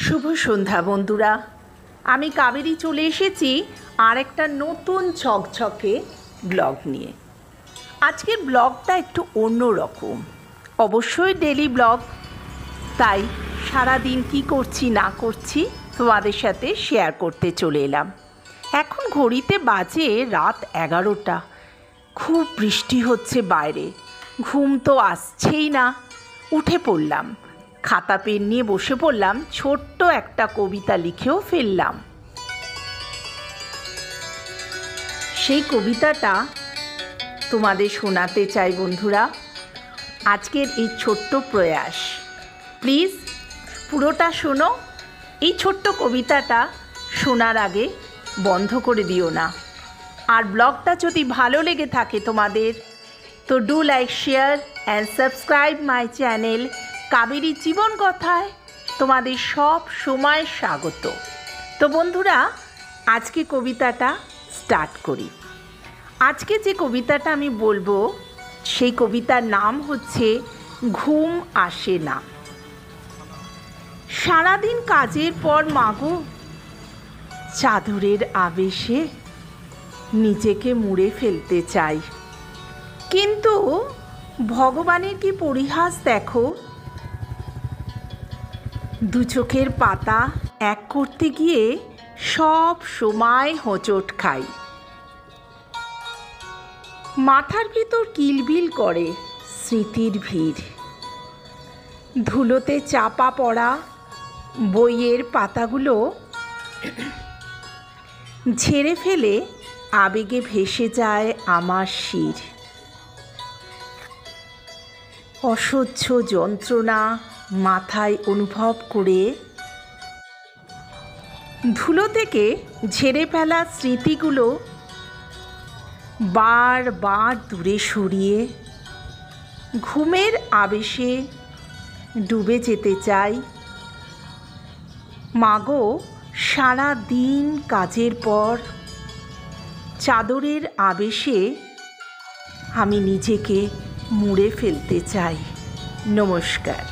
শুভ সন্ধ্যা বন্ধুরা, আমি কাবেরী চলে এসেছি আর একটা নতুন ঝকঝকে ব্লগ নিয়ে। আজকের ব্লগটা একটু অন্য রকম, অবশ্যই ডেলি ব্লগ, তাই সারাদিন কি করছি না করছি তোমাদের সাথে শেয়ার করতে চলে এলাম। এখন ঘড়িতে বাজে রাত 11টা। খুব বৃষ্টি হচ্ছে বাইরে, ঘুম তো আসছেই না। উঠে পড়লাম, খাতা পেন নিয়ে বসে পড়লাম, ছোট্ট একটা কবিতা লিখেও ফেললাম। সেই কবিতাটা তোমাদের শোনাতে চাই বন্ধুরা। আজকের এই ছোট্ট প্রয়াস, প্লিজ পুরোটা শোনো। এই ছোট্ট কবিতাটা শোনার আগে বন্ধ করে দিও না। আর ব্লগটা যদি ভালো লেগে থাকে তোমাদের, তো do like, share and subscribe my channel Kaberi জীবন কথায় তোমাদের সব সময় স্বাগত। তো বন্ধুরা, আজকে কবিতাটা স্টার্ট করি। আজকে যে কবিতাটা আমি বলবো সেই কবিতার নাম হচ্ছে ঘুম আসে না। সারাদিন কাজের পর মাগো চাদরের আবেশে নিজেকে মুড়ে ফেলতে চাই, কিন্তু ভগবানের কি পরিহাস দেখো, দু চোখের পাতা এক করতে গিয়ে সব সময় হোঁচট খাই। মাথার ভিতর কিলবিল করে স্মৃতির ভিড়, ধুলোতে চাপা পড়া বইয়ের পাতাগুলো ঝেড়ে ফেলে আবেগে ভেসে যায় আমার শির। অসহ্য যন্ত্রণা মাথায় অনুভব করে ধুলো থেকে ঝেড়ে ফেলা স্মৃতিগুলো বারবার দূরে সরিয়ে ঘুমের আবেশে ডুবে যেতে চাই। মাগো সারা দিন কাজের পর চাদরের আবেশে আমি নিজেকে মুড়ে ফেলতে চাই। নমস্কার।